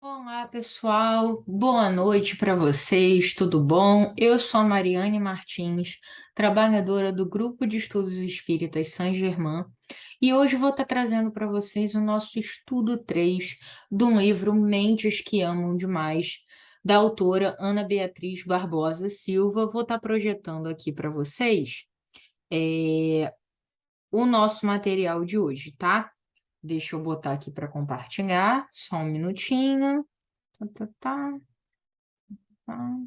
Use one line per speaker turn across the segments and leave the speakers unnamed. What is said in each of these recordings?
Olá, pessoal. Boa noite para vocês. Tudo bom? Eu sou a Mariane Martins, trabalhadora do Grupo de Estudos Espíritas Saint-Germain, e hoje vou estar trazendo para vocês o nosso estudo 3 do livro Mentes que Amam Demais, da autora Ana Beatriz Barbosa Silva. Vou estar projetando aqui para vocês o nosso material de hoje, tá? Deixa eu botar aqui para compartilhar, só um minutinho. Tá, tá, tá, tá.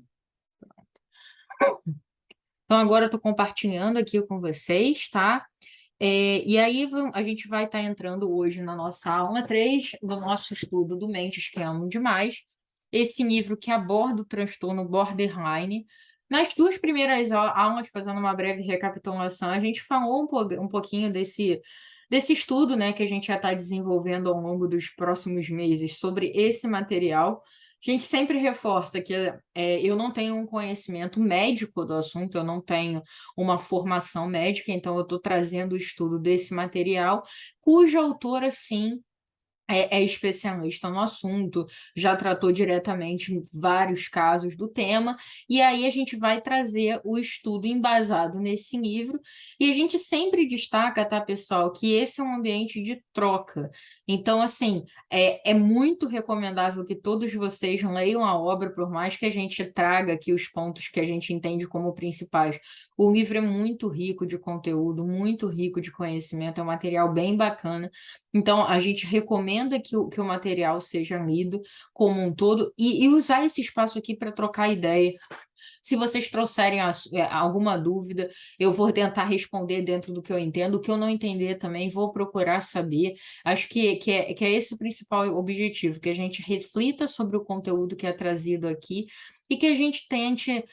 Então, agora eu estou compartilhando aqui com vocês, tá? E aí, a gente vai estar entrando hoje na nossa aula 3 do nosso estudo do Mentes que Amam Demais, esse livro que aborda o transtorno borderline. Nas duas primeiras aulas, fazendo uma breve recapitulação, a gente falou um pouquinho desse estudo, né, que a gente já está desenvolvendo ao longo dos próximos meses sobre esse material. A gente sempre reforça que eu não tenho um conhecimento médico do assunto, eu não tenho uma formação médica, então eu estou trazendo o estudo desse material, cuja autora, sim, é especialista no assunto, já tratou diretamente vários casos do tema, e aí a gente vai trazer o estudo embasado nesse livro, e a gente sempre destaca, tá, pessoal, que esse é um ambiente de troca. Então, assim, é muito recomendável que todos vocês leiam a obra, por mais que a gente traga aqui os pontos que a gente entende como principais. O livro é muito rico de conteúdo, muito rico de conhecimento, é um material bem bacana. Então, a gente recomenda que o material seja lido como um todo e usar esse espaço aqui para trocar ideia. Se vocês trouxerem alguma dúvida, eu vou tentar responder dentro do que eu entendo. O que eu não entender também, vou procurar saber. Acho que é esse o principal objetivo, que a gente reflita sobre o conteúdo que é trazido aqui e que a gente tente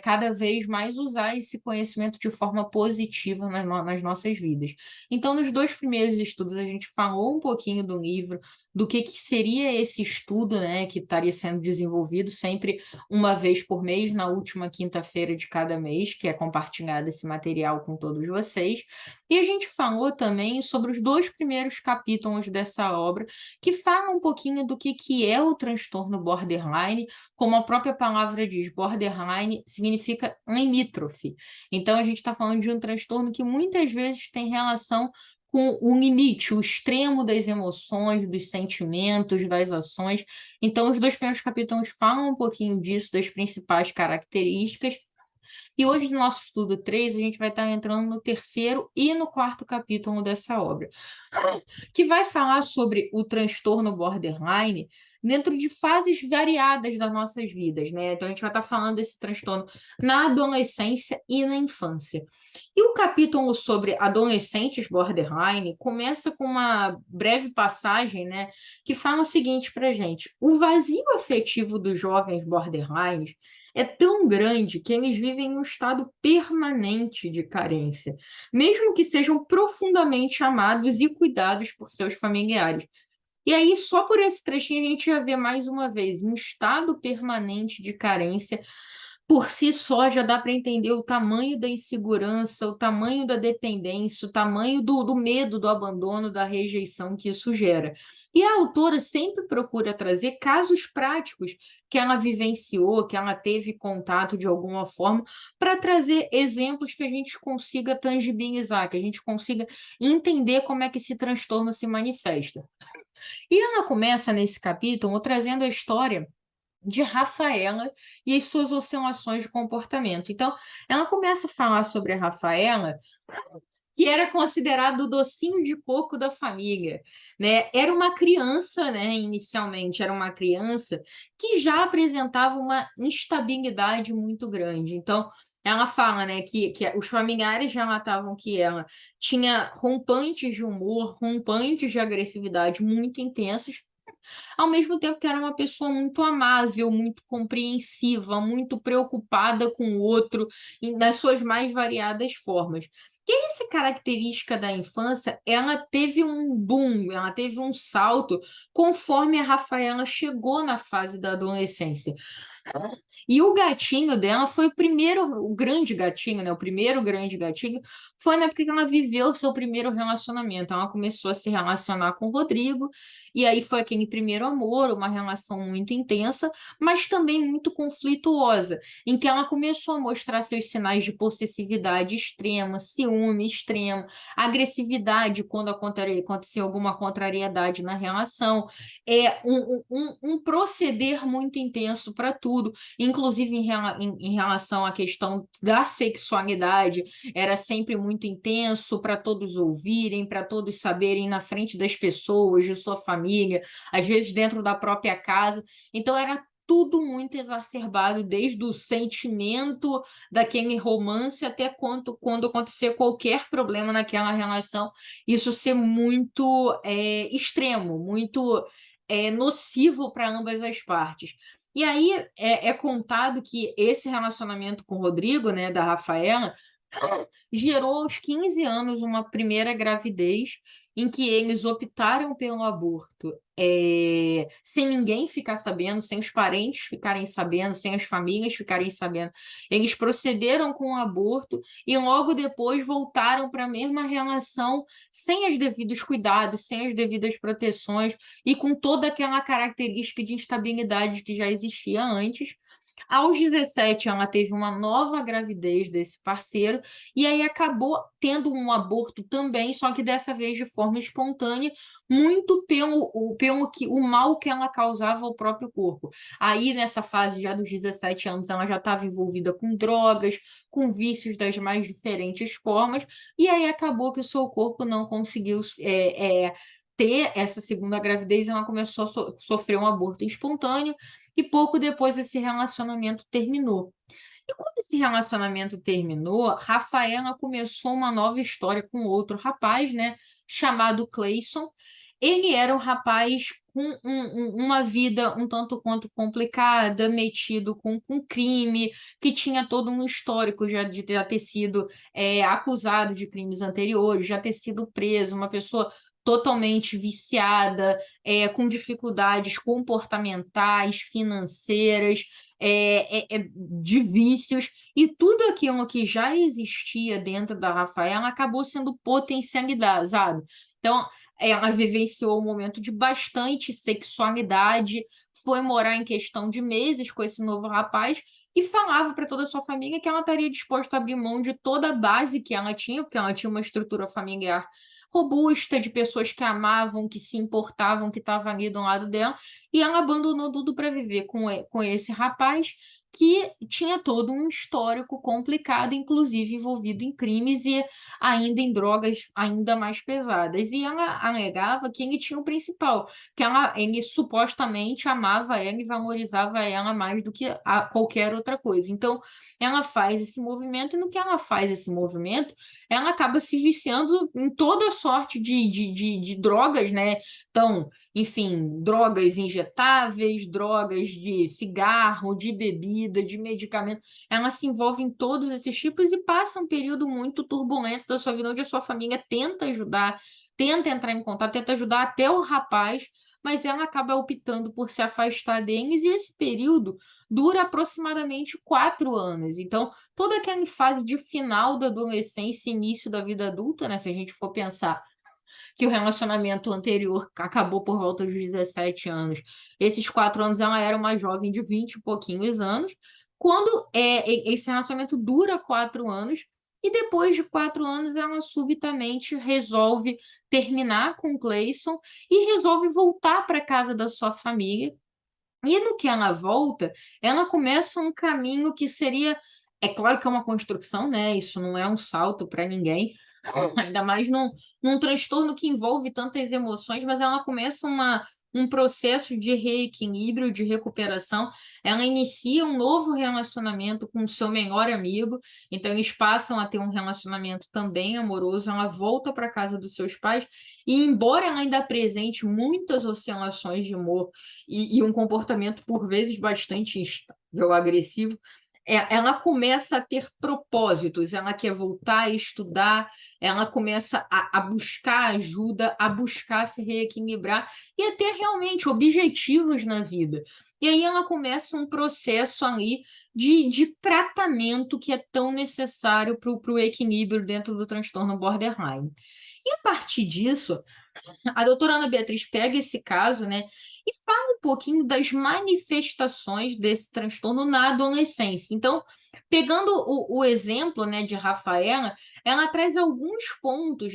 cada vez mais usar esse conhecimento de forma positiva nas nossas vidas. Então, nos dois primeiros estudos, a gente falou um pouquinho do livro, do que seria esse estudo, né, que estaria sendo desenvolvido sempre uma vez por mês, na última quinta-feira de cada mês, que é compartilhado esse material com todos vocês. E a gente falou também sobre os dois primeiros capítulos dessa obra, que falam um pouquinho do que é o transtorno borderline. Como a própria palavra diz, borderline significa limítrofe. Então, a gente está falando de um transtorno que muitas vezes tem relação com o limite, o extremo das emoções, dos sentimentos, das ações. Então, os dois primeiros capítulos falam um pouquinho disso, das principais características. E hoje, no nosso estudo 3, a gente vai estar entrando no terceiro e no quarto capítulo dessa obra, que vai falar sobre o transtorno borderline dentro de fases variadas das nossas vidas, né? Então, a gente vai estar falando desse transtorno na adolescência e na infância. E o capítulo sobre adolescentes borderline começa com uma breve passagem, né, que fala o seguinte para gente: o vazio afetivo dos jovens borderlines é tão grande que eles vivem em um estado permanente de carência, mesmo que sejam profundamente amados e cuidados por seus familiares. E aí, só por esse trechinho, a gente já vê mais uma vez um estado permanente de carência. Por si só, já dá para entender o tamanho da insegurança, o tamanho da dependência, o tamanho do medo, do abandono, da rejeição que isso gera. E a autora sempre procura trazer casos práticos que ela vivenciou, que ela teve contato de alguma forma, para trazer exemplos que a gente consiga tangibilizar, que a gente consiga entender como é que esse transtorno se manifesta. E ela começa nesse capítulo trazendo a história de Rafaela e as suas oscilações de comportamento. Então, ela começa a falar sobre a Rafaela, que era considerado o docinho de coco da família, né? Era uma criança, né? Inicialmente era uma criança que já apresentava uma instabilidade muito grande. Então, ela fala, né, que os familiares já relatavam que ela tinha rompantes de humor, rompantes de agressividade muito intensos, ao mesmo tempo que era uma pessoa muito amável, muito compreensiva, muito preocupada com o outro, nas suas mais variadas formas. E essa característica da infância, ela teve um boom, ela teve um salto conforme a Rafaela chegou na fase da adolescência. E o gatinho dela foi o primeiro, o grande gatinho, né? O primeiro grande gatinho foi na época que ela viveu o seu primeiro relacionamento. Ela começou a se relacionar com o Rodrigo, e aí foi aquele primeiro amor, uma relação muito intensa, mas também muito conflituosa, em que ela começou a mostrar seus sinais de possessividade extrema, ciúme extremo, agressividade quando acontecia alguma contrariedade na relação, um proceder muito intenso para tudo, inclusive em relação à questão da sexualidade, era sempre muito intenso para todos ouvirem, para todos saberem na frente das pessoas, de sua família, às vezes dentro da própria casa. Então era tudo muito exacerbado, desde o sentimento daquele romance até quando acontecer qualquer problema naquela relação, isso ser muito extremo, muito nocivo para ambas as partes. E aí é contado que esse relacionamento com o Rodrigo, né, da Rafaela, gerou aos 15 anos uma primeira gravidez em que eles optaram pelo aborto, sem ninguém ficar sabendo, sem os parentes ficarem sabendo, sem as famílias ficarem sabendo. Eles procederam com o aborto e logo depois voltaram para a mesma relação, sem os devidos cuidados, sem as devidas proteções e com toda aquela característica de instabilidade que já existia antes. Aos 17, ela teve uma nova gravidez desse parceiro, e aí acabou tendo um aborto também, só que dessa vez de forma espontânea, muito pelo mal que ela causava ao próprio corpo. Aí, nessa fase já dos 17 anos, ela já estava envolvida com drogas, com vícios das mais diferentes formas, e aí acabou que o seu corpo não conseguiu ter essa segunda gravidez, ela começou a sofrer um aborto espontâneo, e pouco depois esse relacionamento terminou. E quando esse relacionamento terminou, Rafaela começou uma nova história com outro rapaz, né, chamado Cleison. Ele era um rapaz com uma vida um tanto quanto complicada, metido com crime, que tinha todo um histórico já de já ter sido acusado de crimes anteriores, já ter sido preso, uma pessoa totalmente viciada, com dificuldades comportamentais, financeiras, de vícios, e tudo aquilo que já existia dentro da Rafaela acabou sendo potencializado. Então, ela vivenciou um momento de bastante sexualidade, foi morar em questão de meses com esse novo rapaz e falava para toda a sua família que ela estaria disposta a abrir mão de toda a base que ela tinha, porque ela tinha uma estrutura familiar robusta, de pessoas que amavam, que se importavam, que estavam ali do lado dela, e ela abandonou tudo para viver com esse rapaz que tinha todo um histórico complicado, inclusive envolvido em crimes e ainda em drogas ainda mais pesadas. E ela alegava que ele tinha o principal, que ele supostamente amava ela e valorizava ela mais do que qualquer outra coisa. Então, ela faz esse movimento, e no que ela faz esse movimento, ela acaba se viciando em toda sorte de drogas, né? Então, enfim, drogas injetáveis, drogas de cigarro, de bebida, de medicamento. Ela se envolve em todos esses tipos e passa um período muito turbulento da sua vida, onde a sua família tenta ajudar, tenta entrar em contato, tenta ajudar até o rapaz, mas ela acaba optando por se afastar deles, e esse período dura aproximadamente 4 anos. Então, toda aquela fase de final da adolescência e início da vida adulta, né? Se a gente for pensar que o relacionamento anterior acabou por volta dos 17 anos. Esses 4 anos ela era uma jovem de 20 e pouquinhos anos. Quando esse relacionamento dura 4 anos, e depois de 4 anos ela subitamente resolve terminar com o Cleison e resolve voltar para casa da sua família. E no que ela volta, ela começa um caminho que seria. É claro que é uma construção, né? Isso não é um salto para ninguém, ainda mais num transtorno que envolve tantas emoções, mas ela começa um processo de reequilíbrio, de recuperação. Ela inicia um novo relacionamento com o seu melhor amigo, então eles passam a ter um relacionamento também amoroso. Ela volta para casa dos seus pais, e embora ela ainda apresente muitas oscilações de humor e um comportamento por vezes bastante instável, agressivo, ela começa a ter propósitos, ela quer voltar a estudar, ela começa a buscar ajuda, a buscar se reequilibrar e a ter realmente objetivos na vida. E aí ela começa um processo ali de tratamento que é tão necessário para o equilíbrio dentro do transtorno borderline. E a partir disso, a doutora Ana Beatriz pega esse caso, né, e fala um pouquinho das manifestações desse transtorno na adolescência. Então, pegando o exemplo, né, de Rafaela, ela traz alguns pontos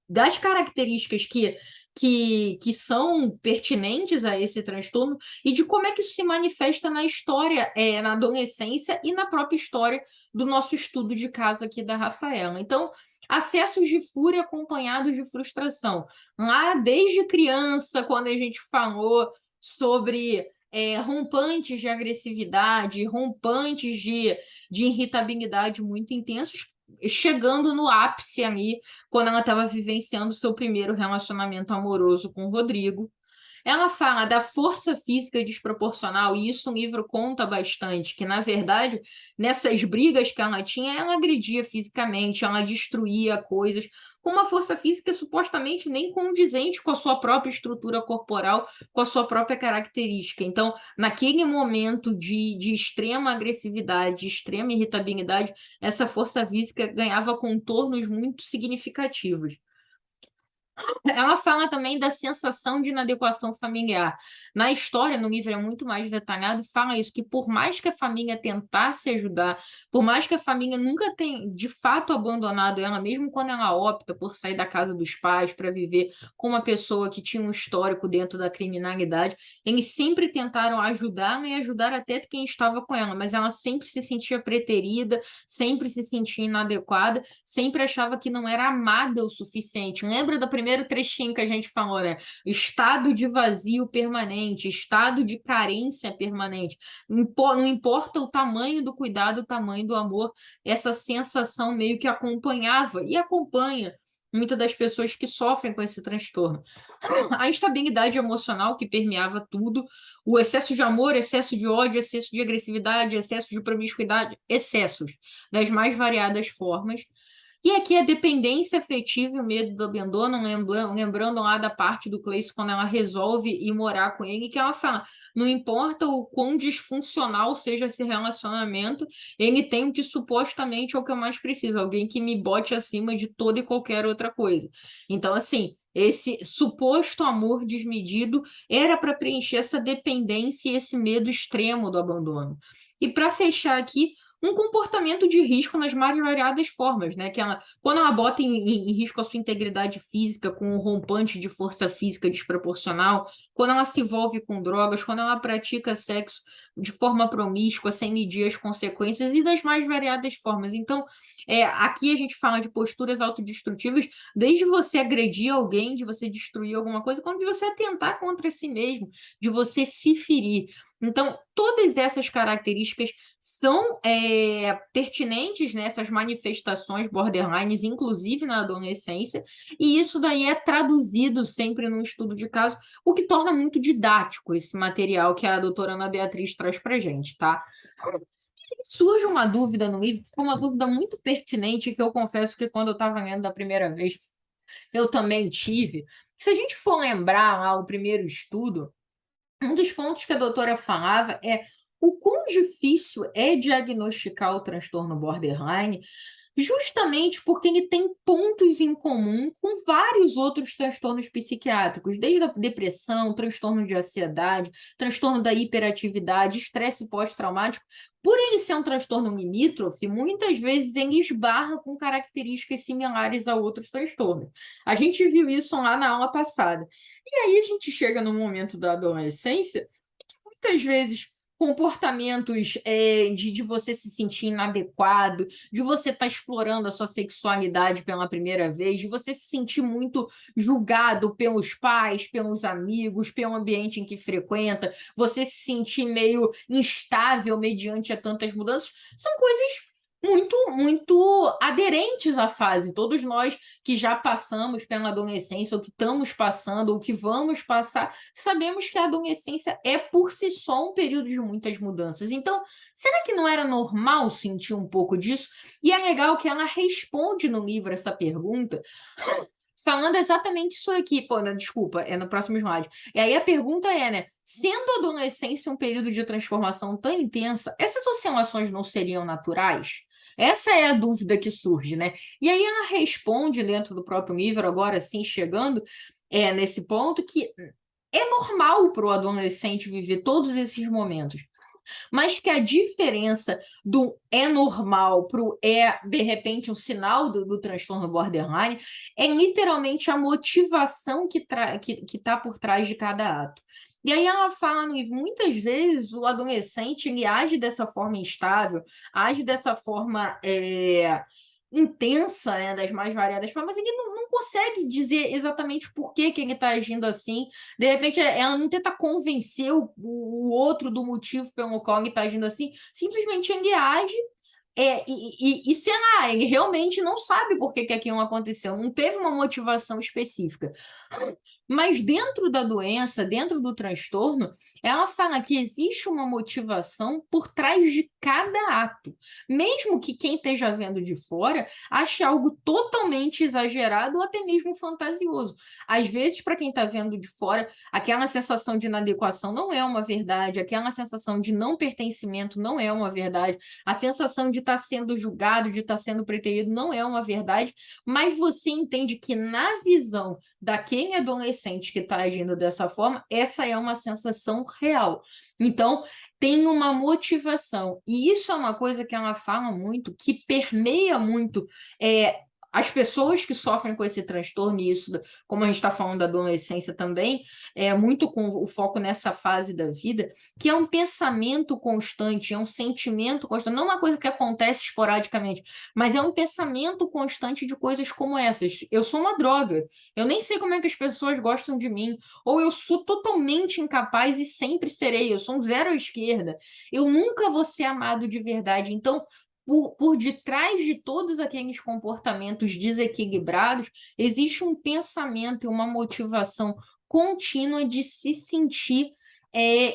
das características que são pertinentes a esse transtorno e de como é que isso se manifesta na história, na adolescência e na própria história do nosso estudo de caso aqui da Rafaela. Então, acessos de fúria acompanhados de frustração. Lá desde criança, quando a gente falou sobre rompantes de agressividade, rompantes de irritabilidade muito intensos, chegando no ápice ali, quando ela estava vivenciando seu primeiro relacionamento amoroso com o Rodrigo. Ela fala da força física desproporcional, e isso o livro conta bastante, que, na verdade, nessas brigas que ela tinha, ela agredia fisicamente, ela destruía coisas, com uma força física supostamente nem condizente com a sua própria estrutura corporal, com a sua própria característica. Então, naquele momento de extrema agressividade, de extrema irritabilidade, essa força física ganhava contornos muito significativos. Ela fala também da sensação de inadequação familiar. Na história, no livro é muito mais detalhado, fala isso, que por mais que a família tentasse ajudar, por mais que a família nunca tenha de fato abandonado ela, mesmo quando ela opta por sair da casa dos pais para viver com uma pessoa que tinha um histórico dentro da criminalidade, eles sempre tentaram ajudá-la e ajudar até quem estava com ela, mas ela sempre se sentia preterida, sempre se sentia inadequada, sempre achava que não era amada o suficiente. Lembra do primeiro trechinho que a gente falou, né? Estado de vazio permanente, estado de carência permanente. Não importa o tamanho do cuidado, o tamanho do amor, essa sensação meio que acompanhava e acompanha muitas das pessoas que sofrem com esse transtorno. A instabilidade emocional que permeava tudo, o excesso de amor, excesso de ódio, excesso de agressividade, excesso de promiscuidade, excessos das mais variadas formas. E aqui a dependência afetiva e o medo do abandono, lembrando lá da parte do Cleiton quando ela resolve ir morar com ele, que ela fala, não importa o quão disfuncional seja esse relacionamento, ele tem o que supostamente é o que eu mais preciso, alguém que me bote acima de toda e qualquer outra coisa. Então, assim, esse suposto amor desmedido era para preencher essa dependência e esse medo extremo do abandono. E para fechar aqui, um comportamento de risco nas mais variadas formas, né? Que ela, quando ela bota em risco a sua integridade física com um rompante de força física desproporcional, quando ela se envolve com drogas, quando ela pratica sexo de forma promíscua, sem medir as consequências e das mais variadas formas. Então, aqui a gente fala de posturas autodestrutivas, desde você agredir alguém, de você destruir alguma coisa, como de você atentar contra si mesmo, de você se ferir. Então, todas essas características são pertinentes nessas manifestações borderlines, inclusive na adolescência, e isso daí é traduzido sempre num estudo de caso, o que torna muito didático esse material que a doutora Ana Beatriz traz para a gente, tá? Surge uma dúvida no livro, que foi uma dúvida muito pertinente, que eu confesso que quando eu estava lendo da primeira vez, eu também tive. Se a gente for lembrar lá o primeiro estudo, um dos pontos que a doutora falava é o quão difícil é diagnosticar o transtorno borderline, justamente porque ele tem pontos em comum com vários outros transtornos psiquiátricos, desde a depressão, transtorno de ansiedade, transtorno da hiperatividade, estresse pós-traumático. Por ele ser um transtorno limítrofe, muitas vezes ele esbarra com características similares a outros transtornos. A gente viu isso lá na aula passada. E aí a gente chega no momento da adolescência, muitas vezes comportamentos de você se sentir inadequado, de você estar explorando a sua sexualidade pela primeira vez, de você se sentir muito julgado pelos pais, pelos amigos, pelo ambiente em que frequenta, você se sentir meio instável mediante a tantas mudanças, são coisas muito aderentes à fase. Todos nós que já passamos pela adolescência, ou que estamos passando, ou que vamos passar, sabemos que a adolescência é por si só um período de muitas mudanças. Então, será que não era normal sentir um pouco disso? E é legal que ela responde no livro essa pergunta, falando exatamente isso aqui. Pô, não, desculpa, é no próximo slide. E aí a pergunta é, né? Sendo a adolescência um período de transformação tão intensa, essas oscilações não seriam naturais? Essa é a dúvida que surge, né? E aí ela responde dentro do próprio livro, agora sim, chegando nesse ponto, que é normal para o adolescente viver todos esses momentos, mas que a diferença do é normal para o de repente, um sinal do transtorno borderline é literalmente a motivação que tá por trás de cada ato. E aí ela fala no livro, muitas vezes o adolescente ele age dessa forma instável, age dessa forma intensa, né, das mais variadas formas, ele não consegue dizer exatamente por que ele está agindo assim. De repente, ela não tenta convencer o outro do motivo pelo qual ele está agindo assim, simplesmente ele age. Sei lá, ele realmente não sabe por que aquilo aconteceu, não teve uma motivação específica. Mas dentro da doença, dentro do transtorno, ela fala que existe uma motivação por trás de cada ato. Mesmo que quem esteja vendo de fora ache algo totalmente exagerado ou até mesmo fantasioso. Às vezes, para quem está vendo de fora, aquela sensação de inadequação não é uma verdade, aquela sensação de não pertencimento não é uma verdade, a sensação de estar sendo julgado, de estar sendo preterido não é uma verdade, mas você entende que na visão daquele adolescente que está agindo dessa forma, essa é uma sensação real. Então, tem uma motivação. E isso é uma coisa que ela fala muito, que permeia muito as pessoas que sofrem com esse transtorno, e isso, como a gente está falando da adolescência também, é muito com o foco nessa fase da vida, que é um pensamento constante, é um sentimento constante, não uma coisa que acontece esporadicamente, mas é um pensamento constante de coisas como essas. Eu sou uma droga, eu nem sei como é que as pessoas gostam de mim, ou eu sou totalmente incapaz e sempre serei, eu sou um zero à esquerda, eu nunca vou ser amado de verdade. Então, por detrás de todos aqueles comportamentos desequilibrados, existe um pensamento e uma motivação contínua de se sentir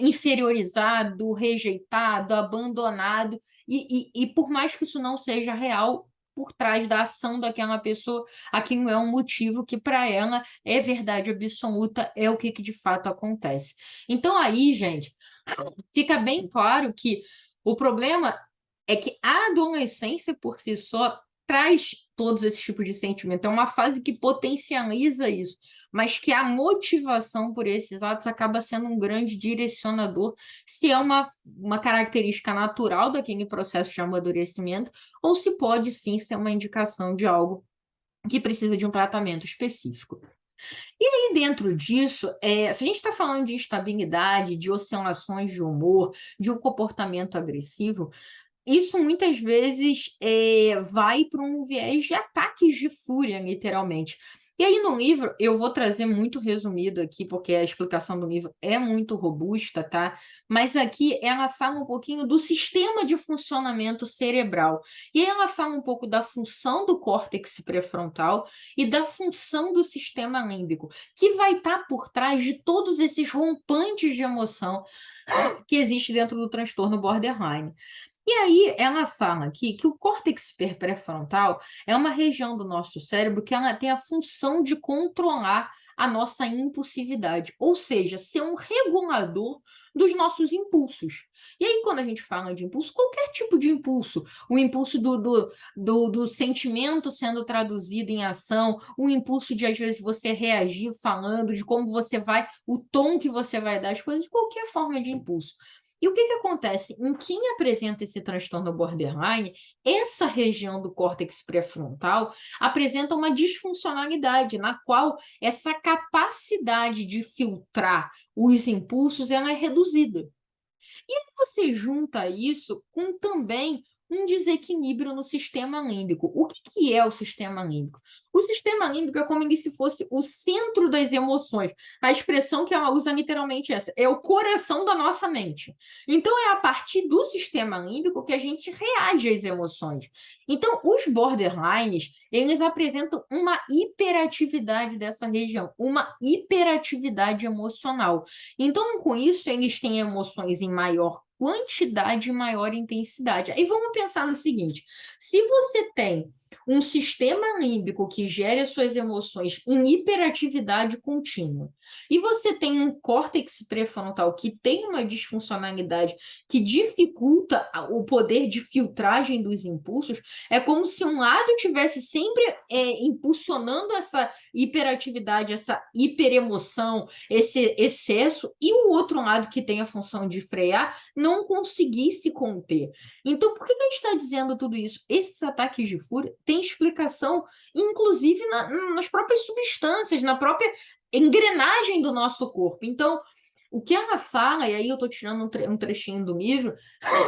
inferiorizado, rejeitado, abandonado, e por mais que isso não seja real, por trás da ação daquela pessoa, aquilo é um motivo que para ela é verdade absoluta, é o que de fato acontece. Então aí, gente, fica bem claro que o problema é que a adolescência por si só traz todos esses tipos de sentimento. É uma fase que potencializa isso, mas que a motivação por esses atos acaba sendo um grande direcionador, se é uma característica natural daquele processo de amadurecimento, ou se pode sim ser uma indicação de algo que precisa de um tratamento específico. E dentro disso, se a gente está falando de instabilidade, de oscilações de humor, de um comportamento agressivo, isso muitas vezes vai para um viés de ataques de fúria, literalmente. E aí no livro, eu vou trazer muito resumido aqui, porque a explicação do livro é muito robusta, tá? Mas aqui ela fala um pouquinho do sistema de funcionamento cerebral. E aí ela fala um pouco da função do córtex pré-frontal e da função do sistema límbico, que vai estar por trás de todos esses rompantes de emoção que existe dentro do transtorno borderline. E aí ela fala aqui que o córtex pré-frontal é uma região do nosso cérebro que ela tem a função de controlar a nossa impulsividade, ou seja, ser um regulador dos nossos impulsos. E aí, quando a gente fala de impulso, qualquer tipo de impulso, o impulso do sentimento sendo traduzido em ação, o impulso de, às vezes, você reagir falando, de como você vai, o tom que você vai dar as coisas, qualquer forma de impulso. E o que acontece? Em quem apresenta esse transtorno borderline, essa região do córtex pré-frontal apresenta uma disfuncionalidade, na qual essa capacidade de filtrar os impulsos ela é reduzida. E aí você junta isso com também um desequilíbrio no sistema límbico. O que é o sistema límbico? O sistema límbico é como se fosse o centro das emoções. A expressão que ela usa literalmente é essa, é o coração da nossa mente. Então, é a partir do sistema límbico que a gente reage às emoções. Então, os borderlines, eles apresentam uma hiperatividade dessa região, uma hiperatividade emocional. Então, com isso, eles têm emoções em maior quantidade e maior intensidade. Aí vamos pensar no seguinte: se você tem um sistema límbico que gera suas emoções em hiperatividade contínua, e você tem um córtex pré-frontal que tem uma disfuncionalidade que dificulta o poder de filtragem dos impulsos, é como se um lado tivesse sempre impulsionando essa hiperatividade, essa hiperemoção, esse excesso, e o outro lado que tem a função de frear não conseguisse conter. Então, por que a gente está dizendo tudo isso? Esses ataques de fúria têm explicação, inclusive nas próprias substâncias, na própria engrenagem do nosso corpo. Então, o que ela fala, e aí eu estou tirando um trechinho do livro,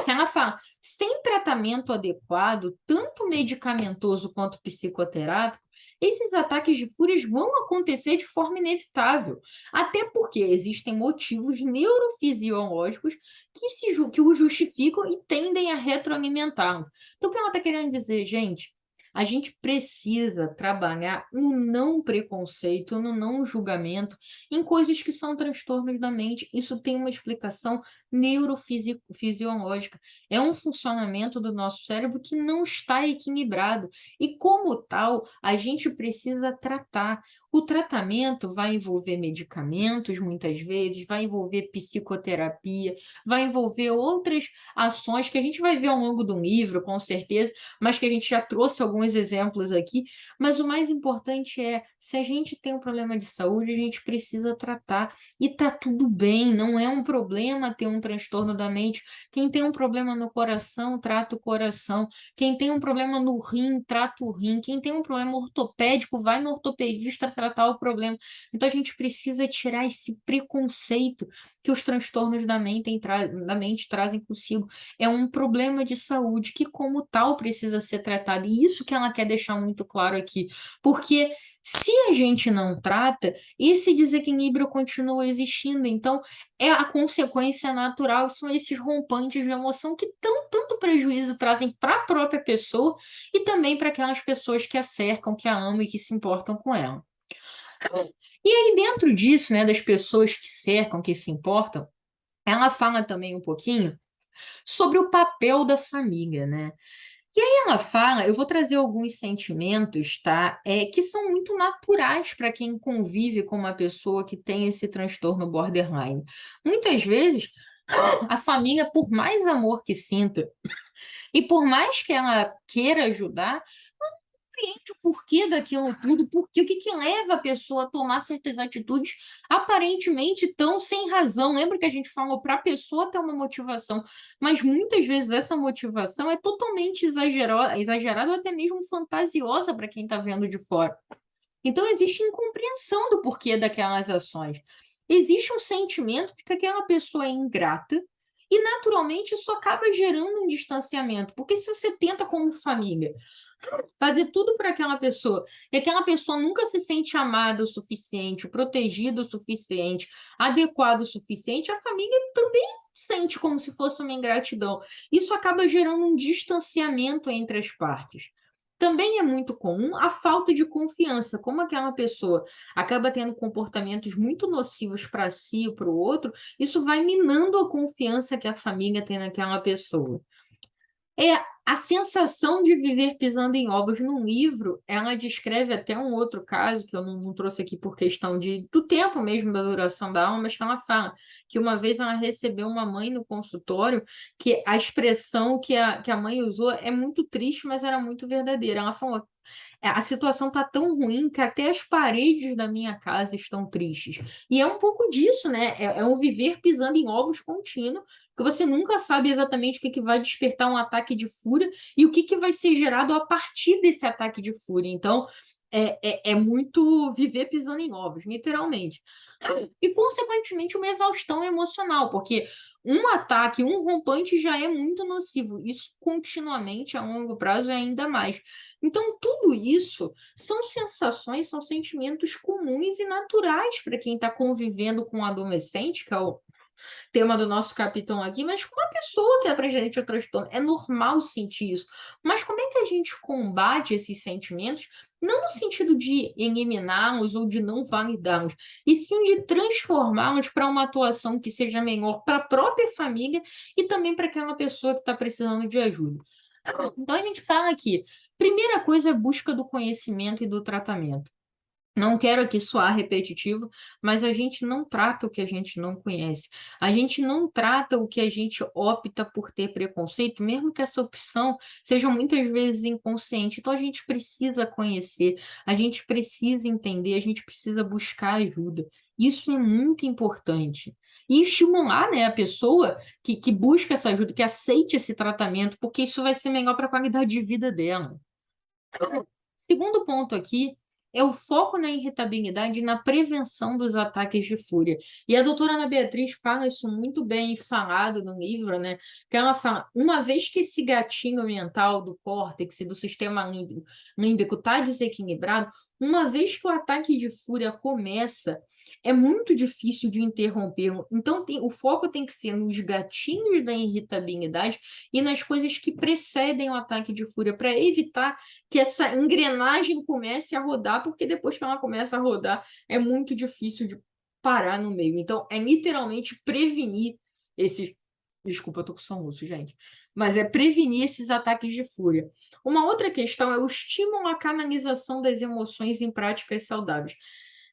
ela fala, sem tratamento adequado, tanto medicamentoso quanto psicoterápico, esses ataques de fúria vão acontecer de forma inevitável, até porque existem motivos neurofisiológicos que o justificam e tendem a retroalimentá-lo. Então, o que ela está querendo dizer, gente? A gente precisa trabalhar no não preconceito, no não julgamento, em coisas que são transtornos da mente. Isso tem uma explicação neurofisiológica. É um funcionamento do nosso cérebro que não está equilibrado. E, como tal, a gente precisa tratar. O tratamento vai envolver medicamentos, muitas vezes, vai envolver psicoterapia, vai envolver outras ações que a gente vai ver ao longo do livro, com certeza, mas que a gente já trouxe alguns exemplos aqui. Mas o mais importante é, se a gente tem um problema de saúde, a gente precisa tratar. E tá tudo bem, não é um problema ter um transtorno da mente. Quem tem um problema no coração, trata o coração. Quem tem um problema no rim, trata o rim. Quem tem um problema ortopédico, vai no ortopedista tratar o problema. Então a gente precisa tirar esse preconceito que os transtornos da mente trazem consigo. É um problema de saúde que, como tal, precisa ser tratado. E isso que ela quer deixar muito claro aqui. Porque se a gente não trata, esse desequilíbrio continua existindo. Então, é a consequência natural, são esses rompantes de emoção que tanto prejuízo trazem para a própria pessoa e também para aquelas pessoas que a cercam, que a amam e que se importam com ela. E aí, dentro disso, né, das pessoas que cercam, que se importam, ela fala também um pouquinho sobre o papel da família, né? E aí ela fala, eu vou trazer alguns sentimentos, tá? Que são muito naturais para quem convive com uma pessoa que tem esse transtorno borderline. Muitas vezes, a família, por mais amor que sinta, e por mais que ela queira ajudar, compreende o porquê daquilo tudo, porque o que que leva a pessoa a tomar certas atitudes aparentemente tão sem razão. Lembra que a gente falou para a pessoa ter uma motivação, mas muitas vezes essa motivação é totalmente exagerada ou até mesmo fantasiosa para quem está vendo de fora. Então existe incompreensão do porquê daquelas ações. Existe um sentimento de que aquela pessoa é ingrata e naturalmente isso acaba gerando um distanciamento, porque se você tenta como família fazer tudo para aquela pessoa, e aquela pessoa nunca se sente amada o suficiente, protegida o suficiente, adequada o suficiente, a família também sente como se fosse uma ingratidão. Isso acaba gerando um distanciamento entre as partes. Também é muito comum a falta de confiança, como aquela pessoa acaba tendo comportamentos muito nocivos para si e para o outro, isso vai minando a confiança que a família tem naquela pessoa. É a sensação de viver pisando em ovos. Num livro, ela descreve até um outro caso, que eu não trouxe aqui por questão do tempo mesmo da duração da aula, mas que ela fala que uma vez ela recebeu uma mãe no consultório, que a expressão que a mãe usou é muito triste, mas era muito verdadeira. Ela falou: a situação está tão ruim que até as paredes da minha casa estão tristes. E é um pouco disso, né? É um viver pisando em ovos contínuo, que você nunca sabe exatamente o que vai despertar um ataque de fúria e o que vai ser gerado a partir desse ataque de fúria. Então, é muito viver pisando em ovos, literalmente. E, consequentemente, uma exaustão emocional, porque um ataque, um rompante já é muito nocivo. Isso continuamente, a longo prazo, é ainda mais. Então, tudo isso são sensações, são sentimentos comuns e naturais para quem está convivendo com um adolescente, que é o tema do nosso capítulo aqui, mas com uma pessoa que apresenta o transtorno. É normal sentir isso. Mas como é que a gente combate esses sentimentos? Não no sentido de eliminá-los ou de não validá-los, e sim de transformá-los para uma atuação que seja melhor para a própria família e também para aquela pessoa que está precisando de ajuda. Então, a gente fala aqui, primeira coisa é a busca do conhecimento e do tratamento. Não quero aqui soar repetitivo, mas a gente não trata o que a gente não conhece. A gente não trata o que a gente opta por ter preconceito, mesmo que essa opção seja muitas vezes inconsciente. Então a gente precisa conhecer, a gente precisa entender, a gente precisa buscar ajuda. Isso é muito importante. E estimular, né, a pessoa que busca essa ajuda, que aceite esse tratamento, porque isso vai ser melhor para a qualidade de vida dela. Segundo ponto aqui é o foco na irritabilidade e na prevenção dos ataques de fúria. E a doutora Ana Beatriz fala isso muito bem falado no livro, né? Que ela fala, uma vez que esse gatinho mental do córtex e do sistema límbico está desequilibrado, uma vez que o ataque de fúria começa, é muito difícil de interrompê-lo. Então, o foco tem que ser nos gatinhos da irritabilidade e nas coisas que precedem o ataque de fúria, para evitar que essa engrenagem comece a rodar, porque depois que ela começa a rodar, é muito difícil de parar no meio. Então, é literalmente prevenir esses. Desculpa, eu tô com soluço, gente. Mas é prevenir esses ataques de fúria. Uma outra questão é o estímulo à canalização das emoções em práticas saudáveis.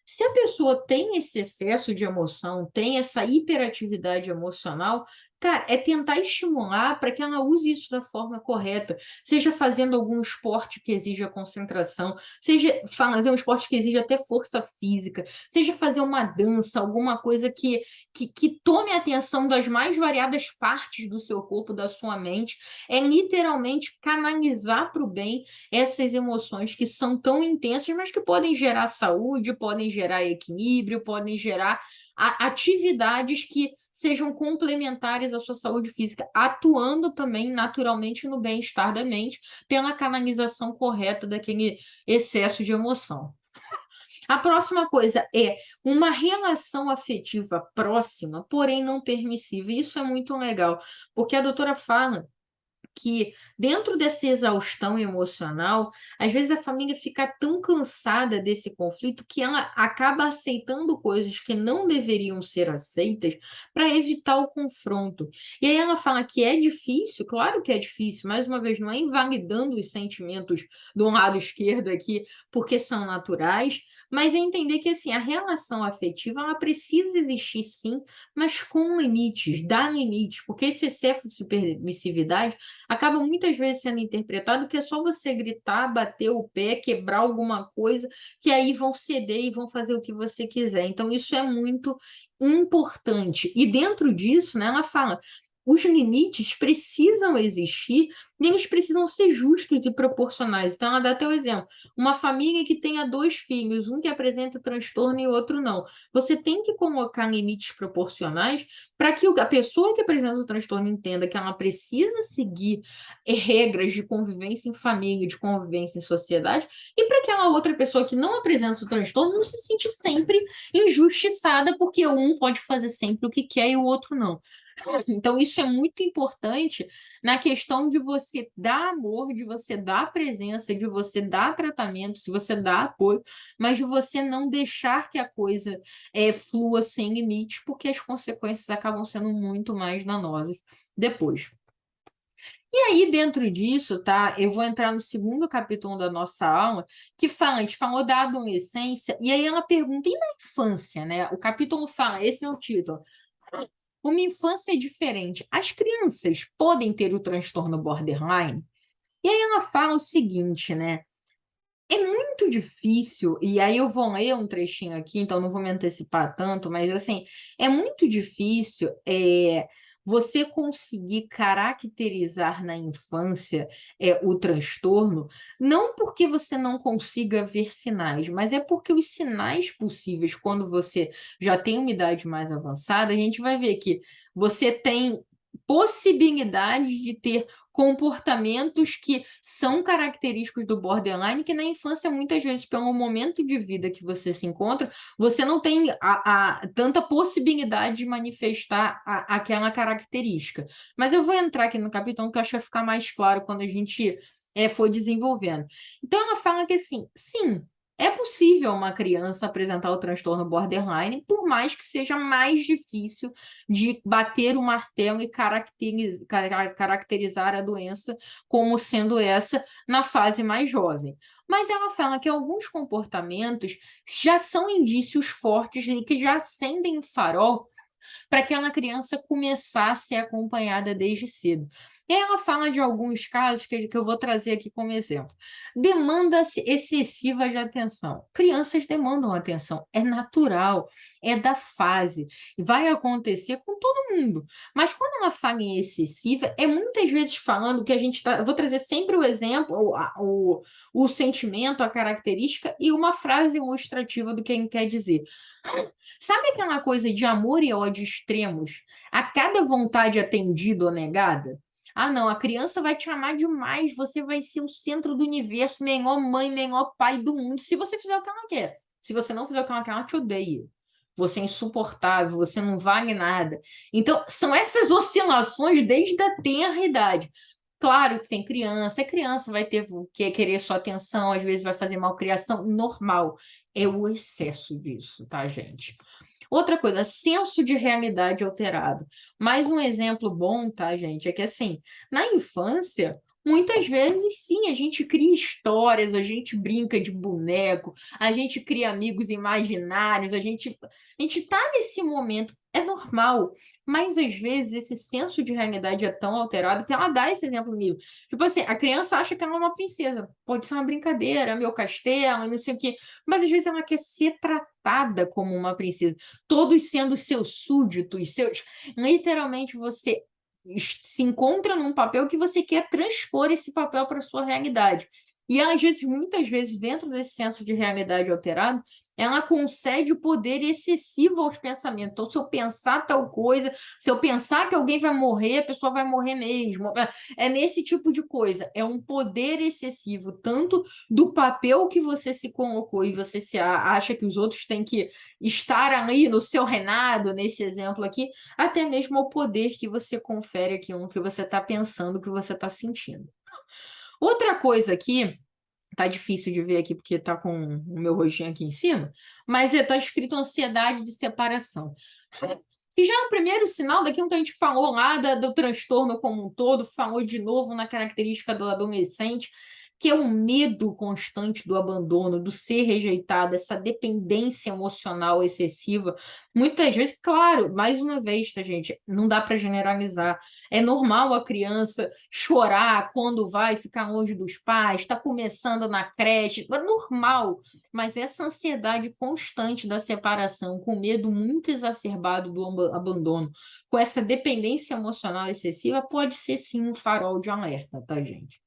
Se a pessoa tem esse excesso de emoção, tem essa hiperatividade emocional, cara, é tentar estimular para que ela use isso da forma correta, seja fazendo algum esporte que exija concentração, seja fazer um esporte que exija até força física, seja fazer uma dança, alguma coisa que tome a atenção das mais variadas partes do seu corpo, da sua mente, é literalmente canalizar para o bem essas emoções que são tão intensas, mas que podem gerar saúde, podem gerar equilíbrio, podem gerar atividades que sejam complementares à sua saúde física, atuando também naturalmente no bem-estar da mente, pela canalização correta daquele excesso de emoção. A próxima coisa é uma relação afetiva próxima, porém não permissiva. Isso é muito legal, porque a doutora fala que dentro dessa exaustão emocional, às vezes a família fica tão cansada desse conflito que ela acaba aceitando coisas que não deveriam ser aceitas para evitar o confronto. E aí ela fala que é difícil, claro que é difícil, mais uma vez, não é invalidando os sentimentos do lado esquerdo aqui, porque são naturais, mas é entender que assim, a relação afetiva ela precisa existir sim, mas com limites, dar limites, porque esse excesso de supermissividade acaba muitas vezes sendo interpretado que é só você gritar, bater o pé, quebrar alguma coisa, que aí vão ceder e vão fazer o que você quiser. Então, isso é muito importante. E dentro disso, né, ela fala. Os limites precisam existir e eles precisam ser justos e proporcionais. Então, ela dá até o exemplo. Uma família que tenha 2 filhos, um que apresenta transtorno e outro não. Você tem que colocar limites proporcionais para que a pessoa que apresenta o transtorno entenda que ela precisa seguir regras de convivência em família, de convivência em sociedade, e para aquela outra pessoa que não apresenta o transtorno não se sente sempre injustiçada, porque um pode fazer sempre o que quer e o outro não. Então, isso é muito importante na questão de você dar amor, de você dar presença, de você dar tratamento, se você dá apoio, mas de você não deixar que a coisa flua sem limite, porque as consequências acabam sendo muito mais danosas depois. E aí, dentro disso, tá? Eu vou entrar no segundo capítulo da nossa aula, que fala, a gente falou da adolescência, e aí ela pergunta, e na infância, né? O capítulo fala, esse é o título. Uma infância diferente. As crianças podem ter o transtorno borderline? E aí ela fala o seguinte, né? É muito difícil, e aí eu vou ler um trechinho aqui, então não vou me antecipar tanto, mas assim, é muito difícil você conseguir caracterizar na infância o transtorno, não porque você não consiga ver sinais, mas é porque os sinais possíveis, quando você já tem uma idade mais avançada, a gente vai ver que você tem possibilidade de ter comportamentos que são característicos do borderline, que na infância, muitas vezes, pelo momento de vida que você se encontra, você não tem tanta possibilidade de manifestar aquela característica. Mas eu vou entrar aqui no capítulo que eu acho que vai ficar mais claro quando a gente for desenvolvendo. Então, ela fala que, assim, sim, é possível uma criança apresentar o transtorno borderline, por mais que seja mais difícil de bater o martelo e caracterizar a doença como sendo essa na fase mais jovem. Mas ela fala que alguns comportamentos já são indícios fortes e que já acendem o farol para aquela criança começar a ser acompanhada desde cedo. E aí ela fala de alguns casos que eu vou trazer aqui como exemplo. Demanda excessiva de atenção. Crianças demandam atenção, é natural, é da fase, vai acontecer com todo mundo. Mas quando ela fala em excessiva, é muitas vezes falando que a gente está. Vou trazer sempre o exemplo, o sentimento, a característica e uma frase ilustrativa do que ele quer dizer. Sabe aquela coisa de amor e ódio extremos? A cada vontade atendida ou negada? Ah, não, a criança vai te amar demais, você vai ser o centro do universo, melhor mãe, melhor pai do mundo, se você fizer o que ela quer. Se você não fizer o que ela quer, ela te odeia. Você é insuportável, você não vale nada. Então, são essas oscilações desde a tenra idade. Claro que tem criança vai ter que querer sua atenção, às vezes vai fazer malcriação, normal. É o excesso disso, tá, gente? Outra coisa, senso de realidade alterado. Mais um exemplo bom, tá, gente? É que assim, na infância, muitas vezes sim, a gente cria histórias, a gente brinca de boneco, a gente cria amigos imaginários, a gente tá nesse momento, é normal, mas às vezes esse senso de realidade é tão alterado que ela dá esse exemplo no livro. Tipo assim, a criança acha que ela é uma princesa, pode ser uma brincadeira, meu castelo, não sei o quê, mas às vezes ela quer ser tratada como uma princesa, todos sendo seus súditos, seus. Literalmente você se encontra num papel que você quer transpor esse papel para sua realidade. E às vezes, muitas vezes, dentro desse senso de realidade alterado, ela concede o poder excessivo aos pensamentos. Então, se eu pensar tal coisa, se eu pensar que alguém vai morrer, a pessoa vai morrer mesmo. É nesse tipo de coisa. É um poder excessivo, tanto do papel que você se colocou e você se acha que os outros têm que estar ali no seu reinado, nesse exemplo aqui, até mesmo ao poder que você confere aqui, no que você está pensando, o que você está sentindo. Outra coisa aqui, tá difícil de ver aqui porque tá com o meu rostinho aqui em cima, mas tá escrito ansiedade de separação. Que já é o primeiro sinal daquilo que a gente falou lá do transtorno como um todo, falou de novo na característica do adolescente, que é o medo constante do abandono, do ser rejeitado, essa dependência emocional excessiva. Muitas vezes, claro, mais uma vez, tá, gente? Não dá para generalizar. É normal a criança chorar quando vai ficar longe dos pais, está começando na creche, é normal. Mas essa ansiedade constante da separação, com medo muito exacerbado do abandono, com essa dependência emocional excessiva, pode ser sim um farol de alerta, tá, gente?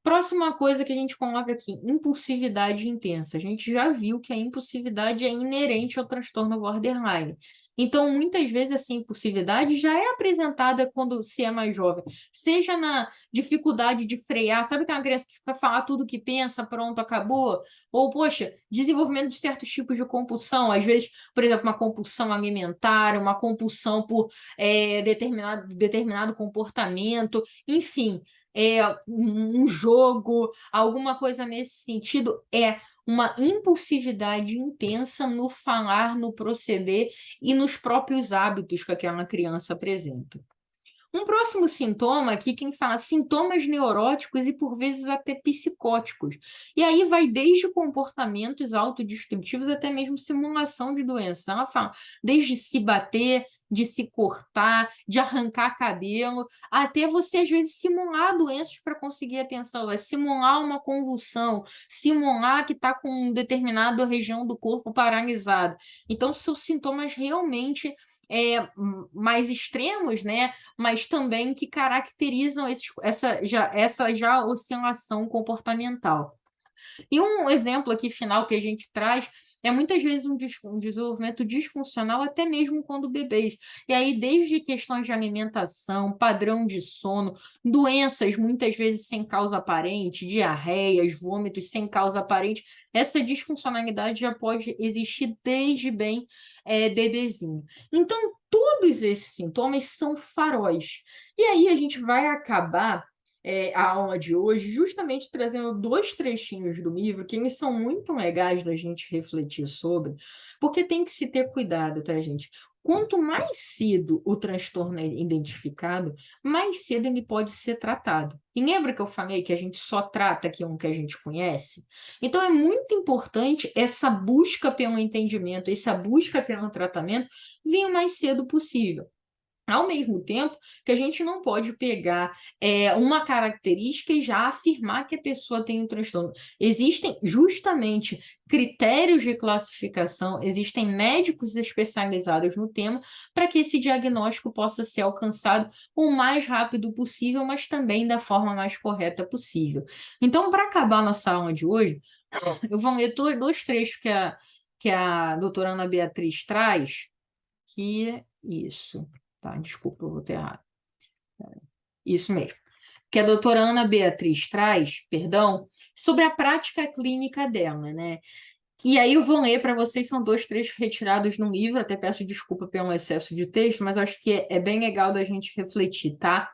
Próxima coisa que a gente coloca aqui, impulsividade intensa. A gente já viu que a impulsividade é inerente ao transtorno borderline. Então, muitas vezes, essa impulsividade já é apresentada quando se é mais jovem, seja na dificuldade de frear, sabe aquela criança que fica falar tudo que pensa, pronto, acabou? Ou, poxa, desenvolvimento de certos tipos de compulsão, às vezes, por exemplo, uma compulsão alimentar, uma compulsão por determinado comportamento, enfim, um jogo, alguma coisa nesse sentido, é uma impulsividade intensa no falar, no proceder e nos próprios hábitos que aquela criança apresenta. Um próximo sintoma aqui, quem fala sintomas neuróticos e por vezes até psicóticos. E aí vai desde comportamentos autodestrutivos até mesmo simulação de doença. Ela fala desde se bater, de se cortar, de arrancar cabelo, até você às vezes simular doenças para conseguir atenção, é simular uma convulsão, simular que está com determinada região do corpo paralisada. Então, são sintomas realmente mais extremos, né? Mas também que caracterizam essa já oscilação comportamental. E um exemplo aqui final que a gente traz é muitas vezes um desenvolvimento disfuncional, até mesmo quando bebês. E aí, desde questões de alimentação, padrão de sono, doenças muitas vezes sem causa aparente, diarreias, vômitos sem causa aparente, essa disfuncionalidade já pode existir desde bem bebezinho. Então, todos esses sintomas são faróis. E aí a gente vai acabar a aula de hoje, justamente trazendo dois trechinhos do livro que eles são muito legais da gente refletir sobre, porque tem que se ter cuidado, tá, gente? Quanto mais cedo o transtorno é identificado, mais cedo ele pode ser tratado. E lembra que eu falei que a gente só trata aquilo que a gente conhece? Então é muito importante essa busca pelo entendimento, essa busca pelo tratamento vir o mais cedo possível. Ao mesmo tempo que a gente não pode pegar uma característica e já afirmar que a pessoa tem um transtorno. Existem justamente critérios de classificação, existem médicos especializados no tema para que esse diagnóstico possa ser alcançado o mais rápido possível, mas também da forma mais correta possível. Então, para acabar nossa aula de hoje, eu vou ler dois trechos que a doutora Ana Beatriz traz, que isso. Tá, desculpa, eu vou ter errado. Isso mesmo. Que a doutora Ana Beatriz traz, perdão, sobre a prática clínica dela, né? E aí eu vou ler para vocês, são dois trechos retirados no livro, até peço desculpa pelo excesso de texto, mas acho que é bem legal da gente refletir, tá?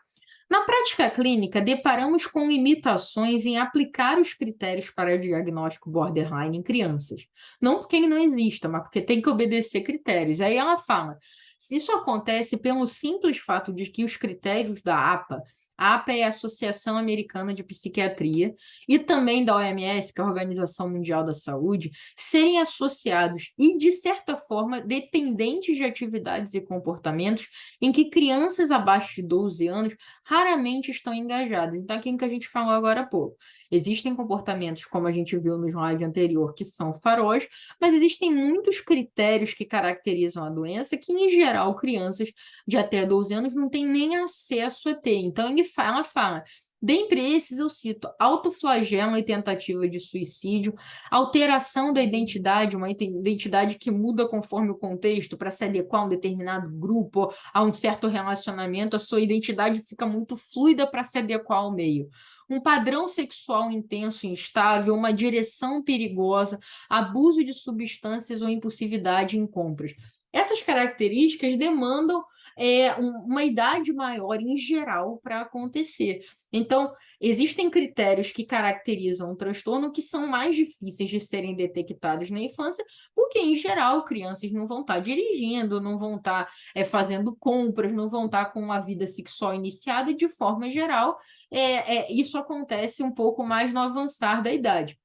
Na prática clínica, deparamos com limitações em aplicar os critérios para diagnóstico borderline em crianças. Não porque ele não exista, mas porque tem que obedecer critérios. Aí ela fala, se isso acontece pelo simples fato de que os critérios da APA, a APA é a Associação Americana de Psiquiatria, e também da OMS, que é a Organização Mundial da Saúde, serem associados e, de certa forma, dependentes de atividades e comportamentos em que crianças abaixo de 12 anos raramente estão engajadas. Então, aquilo que a gente falou agora há pouco. Existem comportamentos, como a gente viu no slide anterior, que são faróis, mas existem muitos critérios que caracterizam a doença que, em geral, crianças de até 12 anos não têm nem acesso a ter. Então, ela fala. Dentre esses, eu cito autoflagelo e tentativa de suicídio, alteração da identidade, uma identidade que muda conforme o contexto para se adequar a um determinado grupo, a um certo relacionamento, a sua identidade fica muito fluida para se adequar ao meio. Um padrão sexual intenso e instável, uma direção perigosa, abuso de substâncias ou impulsividade em compras. Essas características demandam uma idade maior em geral para acontecer. Então, existem critérios que caracterizam o transtorno que são mais difíceis de serem detectados na infância, porque, em geral, crianças não vão estar dirigindo, não vão estar fazendo compras, não vão estar com uma vida sexual iniciada, e, de forma geral, isso acontece um pouco mais no avançar da idade.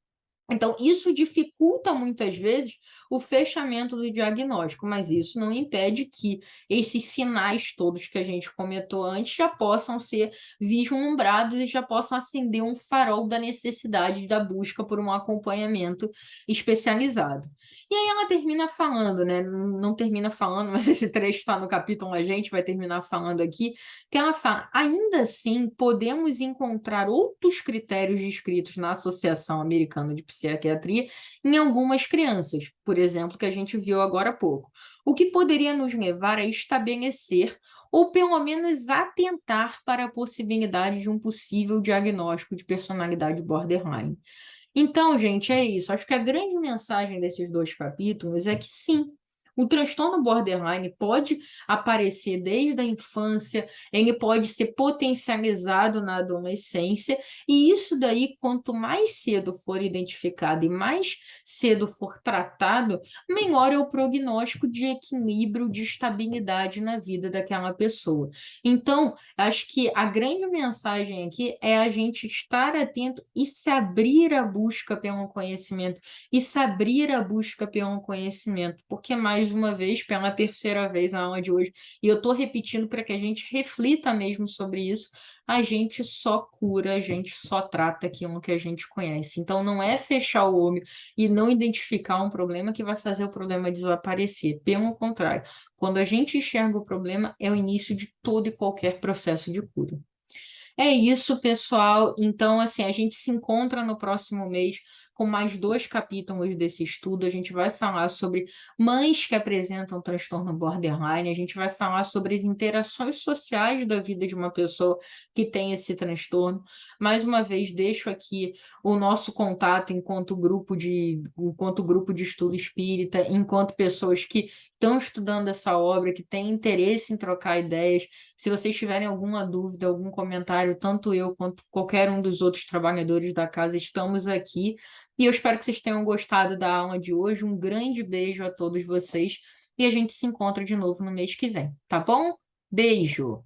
Então, isso dificulta muitas vezes o fechamento do diagnóstico, mas isso não impede que esses sinais todos que a gente comentou antes já possam ser vislumbrados e já possam acender um farol da necessidade da busca por um acompanhamento especializado. E aí ela termina falando, né? Não termina falando, mas esse trecho está no capítulo, a gente vai terminar falando aqui, que ela fala, ainda assim, podemos encontrar outros critérios descritos na Associação Americana de Psiquiatria em algumas crianças, por exemplo, que a gente viu agora há pouco, o que poderia nos levar a estabelecer ou pelo menos atentar para a possibilidade de um possível diagnóstico de personalidade borderline. Então, gente, é isso. Acho que a grande mensagem desses dois capítulos é que sim, o transtorno borderline pode aparecer desde a infância, ele pode ser potencializado na adolescência, e isso daí, quanto mais cedo for identificado e mais cedo for tratado, melhor é o prognóstico de equilíbrio, de estabilidade na vida daquela pessoa. Então, acho que a grande mensagem aqui é a gente estar atento e se abrir à busca pelo conhecimento, e se abrir à busca pelo conhecimento, porque mais mais uma vez, pela terceira vez na aula de hoje, e eu estou repetindo para que a gente reflita mesmo sobre isso, a gente só cura, a gente só trata aquilo que a gente conhece. Então, não é fechar o olho e não identificar um problema que vai fazer o problema desaparecer. Pelo contrário, quando a gente enxerga o problema, é o início de todo e qualquer processo de cura. É isso, pessoal. Então, assim, a gente se encontra no próximo mês com mais 2 capítulos desse estudo. A gente vai falar sobre mães que apresentam transtorno borderline, a gente vai falar sobre as interações sociais da vida de uma pessoa que tem esse transtorno. Mais uma vez, deixo aqui o nosso contato enquanto grupo de estudo espírita, enquanto pessoas que estão estudando essa obra, que têm interesse em trocar ideias. Se vocês tiverem alguma dúvida, algum comentário, tanto eu quanto qualquer um dos outros trabalhadores da casa, estamos aqui. E eu espero que vocês tenham gostado da aula de hoje. Um grande beijo a todos vocês e a gente se encontra de novo no mês que vem, tá bom? Beijo!